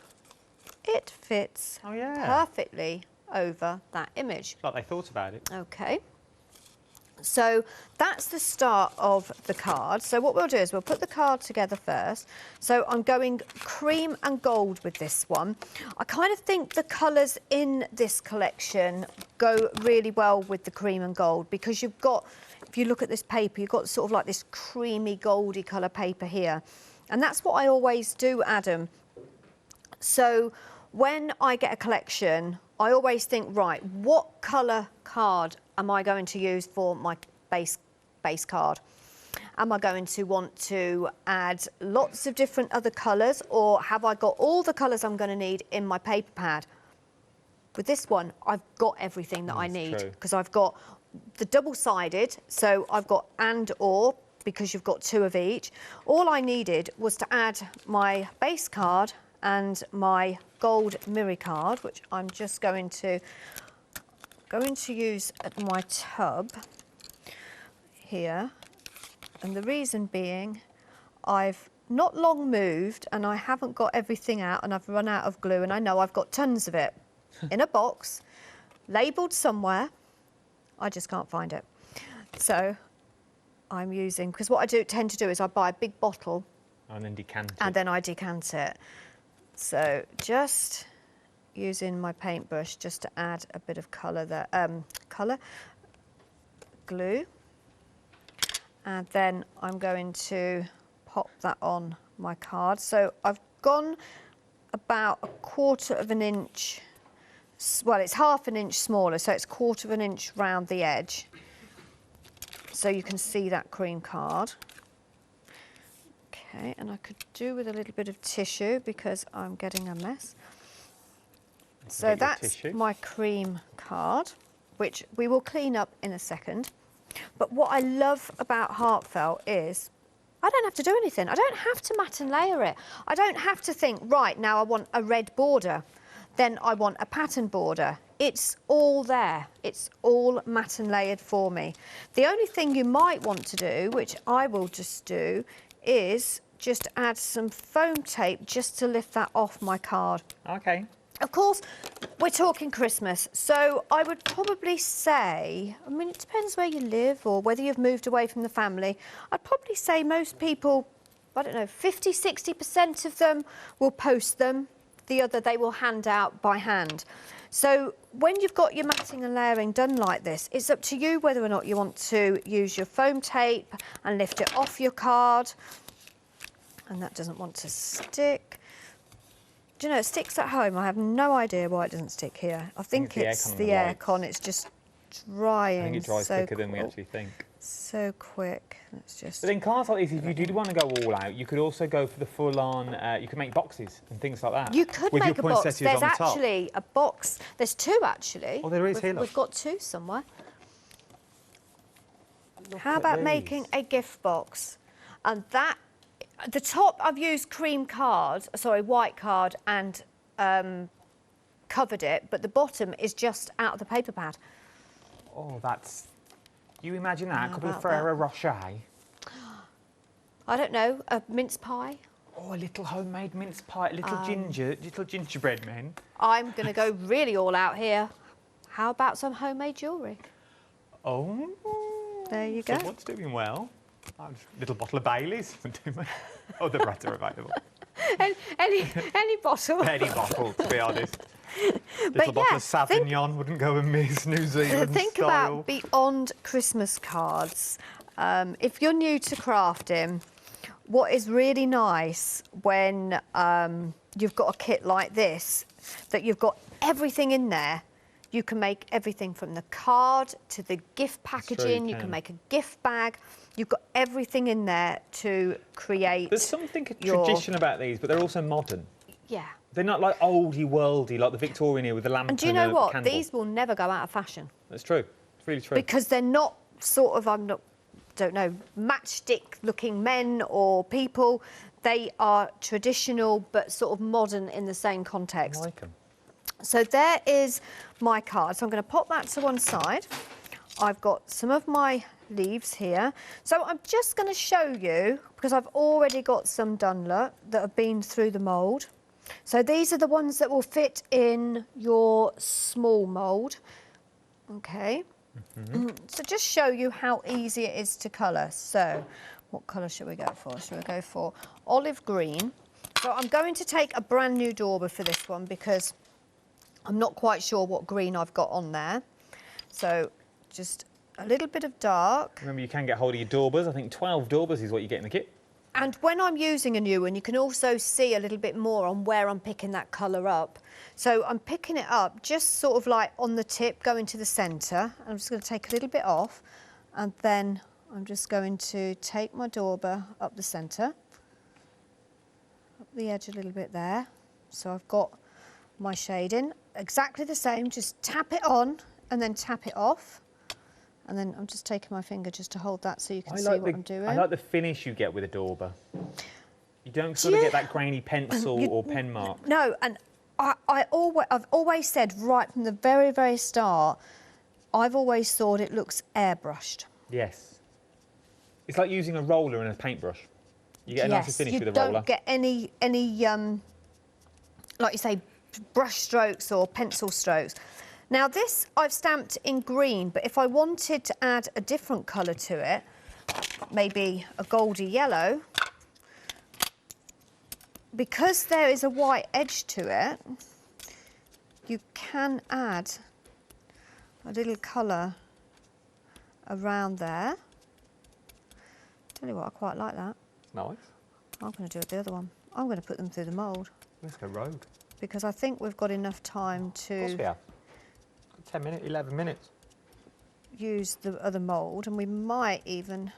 B: it fits perfectly over that image.
A: Like they thought about it.
B: Okay. So that's the start of the card. So what we'll do is we'll put the card together first. So I'm going cream and gold with this one. I kind of think the colours in this collection go really well with the cream and gold, because you've got, if you look at this paper, you've got sort of like this creamy goldy colour paper here. And that's what I always do, Adam. So when I get a collection, I always think, right, what colour card am I going to use for my base card? Am I going to want to add lots of different other colours, or have I got all the colours I'm going to need in my paper pad? With this one, I've got everything that I need, because I've got the double-sided, so I've got and or, because you've got 2 of each. All I needed was to add my base card and my gold mirror card, which I'm just going to going to use my tub here, and the reason being I've not long moved and I haven't got everything out, and I've run out of glue, and I know I've got tons of it in a box, labelled somewhere. I just can't find it. So I'm using, because what I tend to do is I buy a big bottle
A: and then decant it.
B: and then I decant it. So just using my paintbrush just to add a bit of colour there, glue, and then I'm going to pop that on my card. So I've gone about 1/4 of an inch, well, it's 1/2 an inch smaller, so it's 1/4 of an inch round the edge, so you can see that cream card. Okay, and I could do with a little bit of tissue because I'm getting a mess. So that's my cream card, which we will clean up in a second. But what I love about Heartfelt is I don't have to do anything. I don't have to mat and layer it. I don't have to think, right, now I want a red border, then I want a pattern border. It's all there. It's all mat and layered for me. The only thing you might want to do, which I will just do, is just add some foam tape just to lift that off my card.
A: Okay.
B: Of course, we're talking Christmas, so I would probably say, I mean, it depends where you live or whether you've moved away from the family. I'd probably say most people, I don't know, 50, 60% of them will post them. The other they will hand out by hand. So when you've got your matting and layering done like this, it's up to you whether or not you want to use your foam tape and lift it off your card. And that doesn't want to stick. Do you know, it sticks at home. I have no idea why it doesn't stick here. I think it's the aircon. It's just drying.
A: I think it dries
B: so
A: quicker than we actually think.
B: So quick. Let's just.
A: But in cards like these, if you did want to go all out, you could also go for the full-on. You could make boxes and things like that.
B: You could
A: with
B: make
A: your
B: a box.
A: poinsettias
B: There's
A: on the top.
B: actually a box. There's two actually.
A: Oh, there is here. Look.
B: We've got two somewhere.
A: Look
B: How
A: at
B: about
A: these.
B: making a gift box? And that, the top I've used white card and covered it, but the bottom is just out of the paper pad.
A: Oh, that's. You imagine that?
B: How
A: A couple of
B: about
A: Ferrero Rocher.
B: I don't know, a mince pie.
A: Oh, a little homemade mince pie, a little gingerbread men.
B: I'm going to go really all out here. How about some homemade jewellery?
A: Oh.
B: There you go.
A: Someone's doing well. Little bottle of Baileys. Oh, the breads are available.
B: Any bottle.
A: Any bottle, to be honest. Little bottle of Sauvignon wouldn't go amiss, New Zealand
B: Think
A: style.
B: about beyond Christmas cards. If you're new to crafting, what is really nice when you've got a kit like this, that you've got everything in there. You can make everything from the card to the gift packaging. You can make a gift bag. You've got everything in there to create.
A: There's something tradition about these, but they're also modern.
B: Yeah.
A: They're not like oldie worldy, like the Victorian here with the lamp.
B: And do you know what?
A: Candle.
B: These will never go out of fashion.
A: That's true. It's really true.
B: Because they're not sort of, don't know, matchstick-looking men or people. They are traditional, but sort of modern in the same context.
A: I like them.
B: So there is my card. So I'm going to pop that to one side. I've got some of my leaves here. So I'm just going to show you, because I've already got some done, look, that have been through the mould. So these are the ones that will fit in your small mould. Okay. So just show you how easy it is to colour. So what colour should we go for? Should we go for olive green? So I'm going to take a brand new dauber for this one because I'm not quite sure what green I've got on there. So just a little bit of dark.
A: Remember, you can get hold of your daubers. I think 12 daubers is what you get in the kit.
B: And when I'm using a new one, you can also see a little bit more on where I'm picking that colour up. So I'm picking it up just sort of like on the tip, going to the centre. I'm just going to take a little bit off, and then I'm just going to take my dauber up the centre, up the edge a little bit there. So I've got my shading exactly the same, just tap it on and then tap it off. And then I'm just taking my finger just to hold that so you can see what I'm doing.
A: I like the finish you get with a dauber. You don't sort of get that grainy pencil or pen mark.
B: No, and I've always said right from the very, very start, I've always thought it looks airbrushed.
A: Yes. It's like using a roller and a paintbrush. You get a nicer finish with a roller.
B: You don't get any like you say, brush strokes or pencil strokes. Now this I've stamped in green, but if I wanted to add a different colour to it, maybe a goldy yellow, because there is a white edge to it, you can add a little colour around there. Tell you what, I quite like that.
A: Nice.
B: I'm going to do the other one. I'm going to put them through the mould.
A: Let's go rogue.
B: Because I think we've got enough time to...
A: Of course we have. 10 minutes, 11 minutes.
B: Use the other mould, and we might even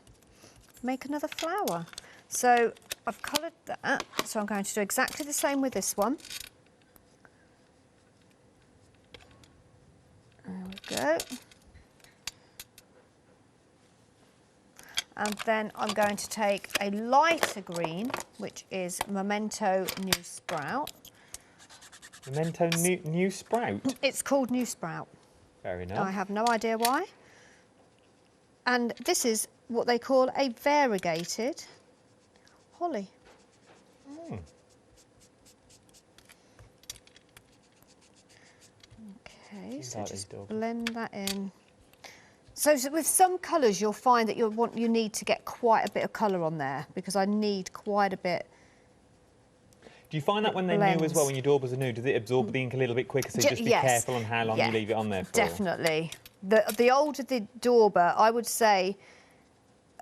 B: make another flower. So I've coloured that, so I'm going to do exactly the same with this one. There we go. And then I'm going to take a lighter green, which is Memento New Sprout.
A: Memento New Sprout?
B: It's called New Sprout.
A: Very nice.
B: I have no idea why. And this is what they call a variegated holly.
A: Mm.
B: Okay, so
A: like
B: just
A: these dogs.
B: blend that in. So with some colours, you'll find that you need to get quite a bit of colour on there, because I need quite a bit.
A: Do you find that when they're new as well, when your daubers are new, does it absorb the ink a little bit quicker? So just be careful on how long you leave it on there for?
B: Definitely. The older the dauber, I would say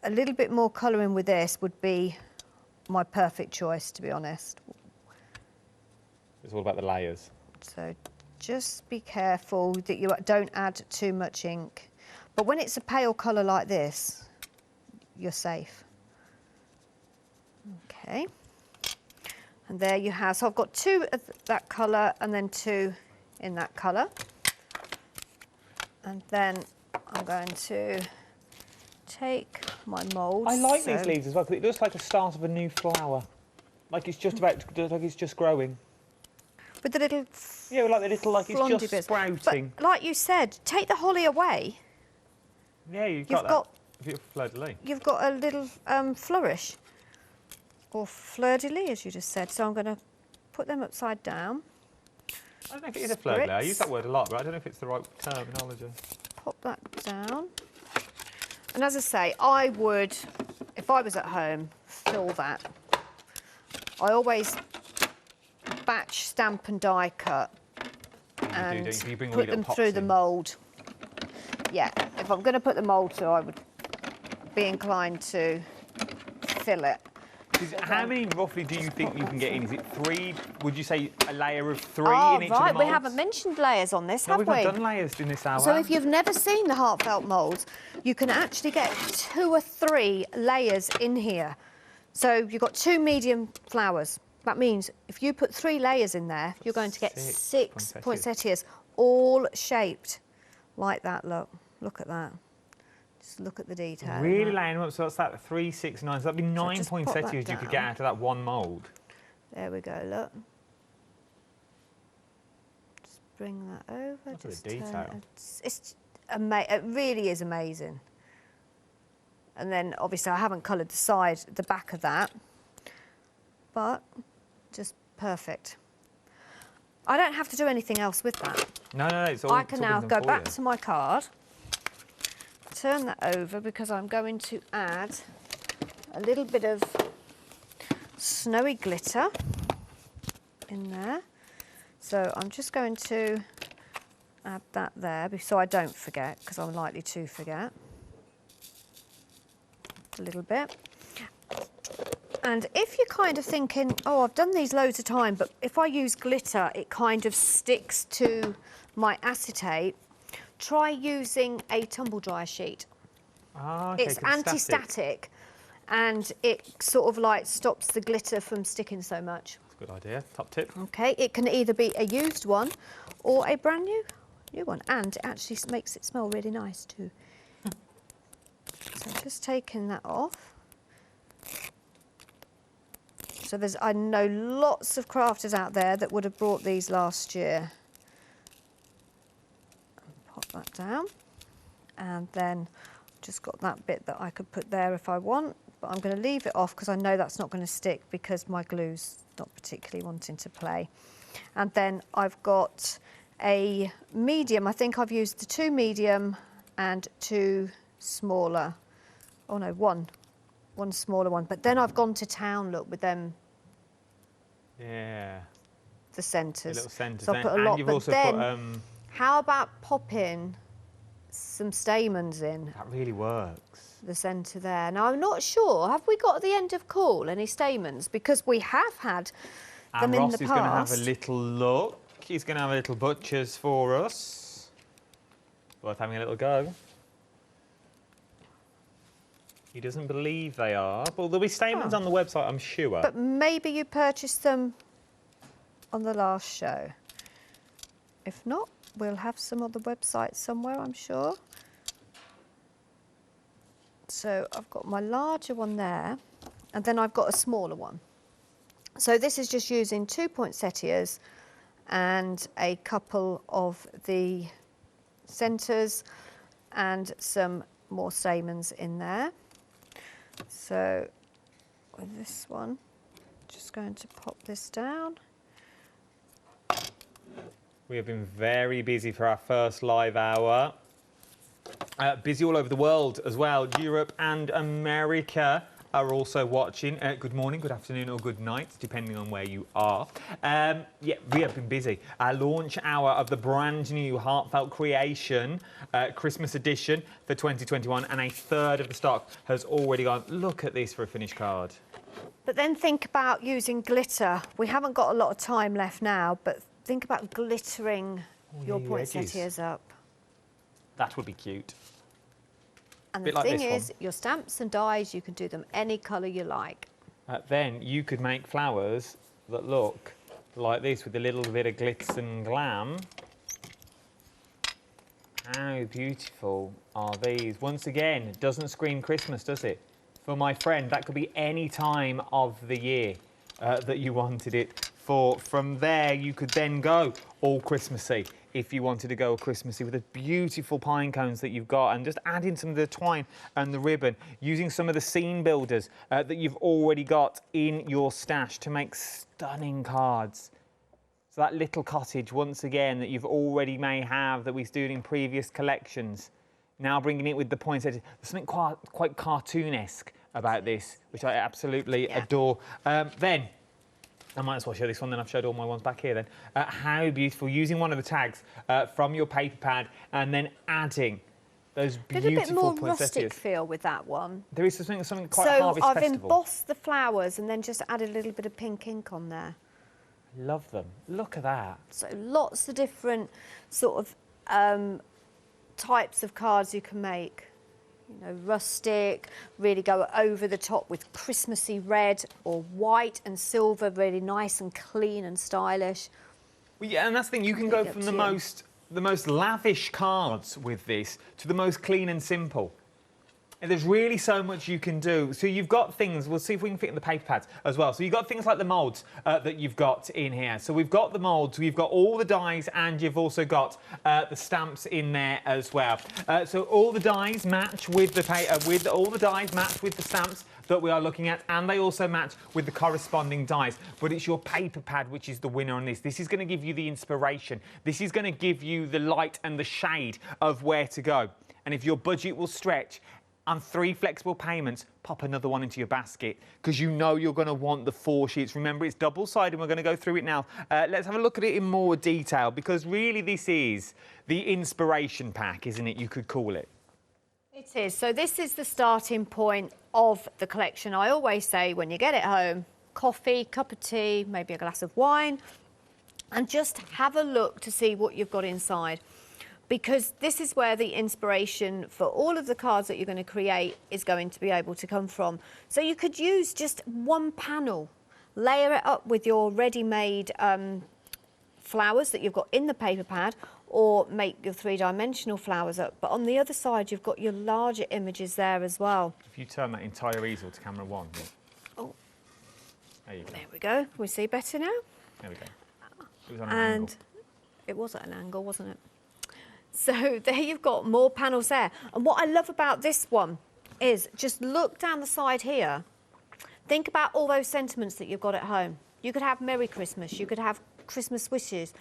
B: a little bit more colouring with this would be my perfect choice, to be honest.
A: It's all about the layers.
B: So just be careful that you don't add too much ink. But when it's a pale colour like this, you're safe. Okay. And there you have, so I've got 2 of that colour and then 2 in that colour. And then I'm going to take my mould.
A: I like these leaves as well, because it looks like the start of a new flower. Like it's just about, like it's just growing.
B: With the little...
A: Yeah, like the little, like it's just
B: bits.
A: sprouting.
B: But like you said, take the holly away.
A: Yeah, you've got that. Fleur-de-lis.
B: You've got a little flourish. Or fleur-de-lis, as you just said. So I'm going to put them upside down.
A: I don't know if it is a fleur-de-lis. I use that word a lot, but I don't know if it's the right terminology.
B: Pop that down. And as I say, I would, if I was at home, fill that. I always batch, stamp and die cut and put them through the mould. Yeah, if I'm going to put the mould through, I would be inclined to fill it.
A: How many roughly do you think you can get in? Is it 3? Would you say a layer of 3 in each of the moulds?
B: We haven't mentioned layers on this, have we?
A: We've not done layers in this hour.
B: So if you've never seen the heartfelt moulds, you can actually get 2 or 3 layers in here. So you've got 2 medium flowers. That means if you put 3 layers in there, you're going to get 6 poinsettias, all shaped like that. Look at that. Just look at the detail.
A: Really laying them up, so that's that 3, 6, 9. So that'd be 9 poinsettias you could get out of that one mould.
B: There we go, look. Just bring that over.
A: Look at the detail.
B: It really is amazing. And then obviously I haven't coloured the back of that, but just perfect. I don't have to do anything else with that.
A: No, it's all.
B: I can now go back to my card, turn that over, because I'm going to add a little bit of snowy glitter in there. So I'm just going to add that there so I don't forget, because I'm likely to forget. A little bit. And if you're kind of thinking, oh, I've done these loads of time, but if I use glitter, it kind of sticks to my acetate, try using a tumble dryer sheet.
A: Ah, okay,
B: it's anti-static, and it sort of like stops the glitter from sticking so much.
A: That's a good idea. Top tip.
B: Okay, it can either be a used one or a brand new one, and it actually makes it smell really nice too. So just taking that off. So I know lots of crafters out there that would have brought these last year. Pop that down. and then just got that bit that I could put there if I want, but I'm going to leave it off because I know that's not going to stick because my glue's not particularly wanting to play. And then I've got a medium. I think I've used the 2 medium and 2 smaller. Oh no, one smaller one. But then I've gone to town, look, with them.
A: Yeah.
B: The centres.
A: The little centres.
B: So I put a lot.
A: You've
B: but
A: also
B: then,
A: put,
B: how about popping some stamens in
A: that really works.
B: the centre there? Now I'm not sure. Have we got at the end of cool any stamens? Because we have had them
A: And
B: in
A: Ross
B: the
A: is
B: past.
A: going to have a little look. He's going to have a little butcher's for us. Worth having a little go. He doesn't believe they are, but there'll be stamens on the website, I'm sure.
B: But maybe you purchased them on the last show. If not, we'll have some on the website somewhere, I'm sure. So I've got my larger one there, and then I've got a smaller one. So this is just using 2 poinsettias and a couple of the centres and some more stamens in there. So with this one, just going to pop this down.
A: We have been very busy for our first live hour. Busy all over the world as well. Europe and America are also watching. Good morning, good afternoon, or good night, depending on where you are. Yeah, we have been busy. Our launch hour of the brand new Heartfelt Creation Christmas edition for 2021, and a third of the stock has already gone. Look at this for a finished card.
B: But then think about using glitter. We haven't got a lot of time left now, but think about glittering your poinsettias up.
A: That would be cute.
B: And the thing is, your stamps and dies, you can do them any colour you like.
A: Then you could make flowers that look like this with a little bit of glitz and glam. How beautiful are these? Once again, it doesn't scream Christmas, does it? For my friend, that could be any time of the year that you wanted it for. From there, you could then go all Christmassy if you wanted to go all Christmassy with the beautiful pine cones that you've got, and just add in some of the twine and the ribbon, using some of the scene builders that you've already got in your stash to make stunning cards. So that little cottage, once again, that you've already may have, that we've done in previous collections, now bringing it with the poinsettia. There's something quite cartoonesque about this, which I absolutely adore. Then, I might as well show this one, then I've showed all my ones back here then. How beautiful, using one of the tags from your paper pad and then adding those beautiful
B: There's a bit more
A: poinsettias.
B: rustic feel with that one.
A: There is something quite
B: so
A: Harvest
B: I've
A: Festival.
B: embossed the flowers and then just added a little bit of pink ink on there.
A: Love them. Look at that.
B: So lots of different sort of types of cards you can make. You know, rustic, really go over the top with Christmassy red, or white and silver, really nice and clean and stylish.
A: Well, yeah, and that's the thing, you can go from the most lavish cards with this to the most clean and simple. And there's really so much you can do. So you've got things, we'll see if we can fit in the paper pads as well. So you've got things like the moulds that you've got in here. So we've got the moulds, we've got all the dies, and you've also got the stamps in there as well. So all the dies match with the the stamps that we are looking at, and they also match with the corresponding dies. But it's your paper pad which is the winner on this. This is going to give you the inspiration. This is going to give you the light and the shade of where to go. And if your budget will stretch, on 3 flexible payments, pop another one into your basket, because you know you're going to want the 4 sheets. Remember, it's double-sided, and we're going to go through it now. Let's have a look at it in more detail, because really this is the inspiration pack, isn't it? You could call it.
B: It is. So this is the starting point of the collection. I always say when you get it home, coffee, cup of tea, maybe a glass of wine, and just have a look to see what you've got inside. Because this is where the inspiration for all of the cards that you're going to create is going to be able to come from. So you could use just one panel, layer it up with your ready-made flowers that you've got in the paper pad, or make your 3-dimensional flowers up. But on the other side, you've got your larger images there as well.
A: If you turn that entire easel to camera 1.
B: Oh,
A: there you go.
B: there we go. We see better now.
A: There we go. It was on an angle.
B: It was at an angle, wasn't it? So there you've got more panels there. And what I love about this one is just look down the side here. Think about all those sentiments that you've got at home. You could have Merry Christmas, you could have Christmas wishes,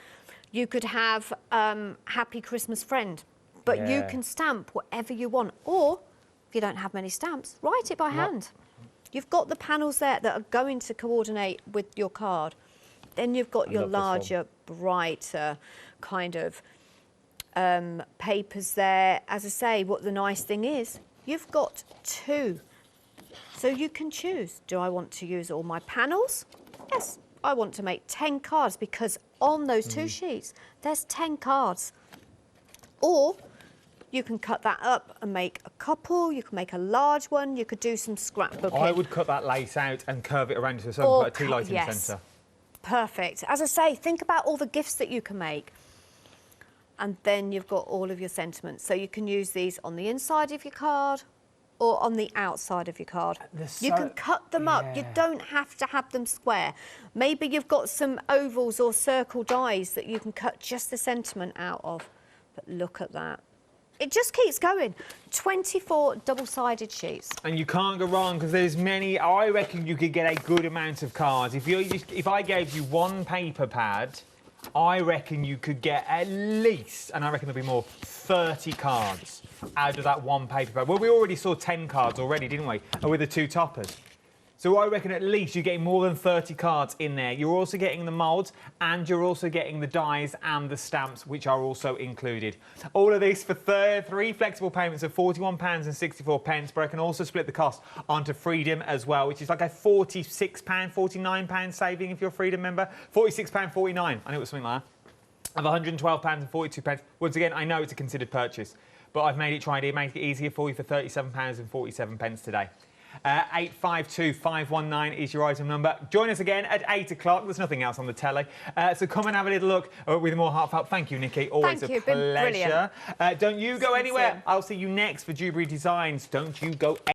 B: you could have Happy Christmas Friend, but you can stamp whatever you want. Or if you don't have many stamps, write it by hand. You've got the panels there that are going to coordinate with your card. Then you've got your larger, brighter kind of papers there. As I say, what the nice thing is, you've got two. So you can choose, do I want to use all my panels? Yes, I want to make 10 cards because on those two sheets, there's 10 cards. Or you can cut that up and make a couple, you can make a large one, you could do some scrapbooking.
A: I would cut that lace out and curve it around to so put a tea light in the centre.
B: Perfect. As I say, think about all the gifts that you can make. And then you've got all of your sentiments. So you can use these on the inside of your card or on the outside of your card. You can cut them up. You don't have to have them square. Maybe you've got some ovals or circle dies that you can cut just the sentiment out of. But look at that. It just keeps going. 24 double-sided sheets.
A: And you can't go wrong because there's many. I reckon you could get a good amount of cards. If I gave you one paper pad, I reckon you could get at least, and I reckon there'll be more, 30 cards out of that one paper pad. Well, we already saw 10 cards already, didn't we? With the two toppers. So I reckon at least you're getting more than 30 cards in there. You're also getting the moulds and you're also getting the dies and the stamps, which are also included. All of this for three flexible payments of £41.64, but I can also split the cost onto Freedom as well, which is like a £46, £49 saving if you're a Freedom member. £46.49, I knew it was something like that. Of £112.42. Once again, I know it's a considered purchase, but I've made it trendy, make it easier for you for £37.47 today. 852519 is your item number. Join us again at 8 o'clock. There's nothing else on the telly. So come and have a little look with more heartfelt. Thank you, Nikki. Always a pleasure. Don't you go anywhere. I'll see you next for Dewberry Designs. Don't you go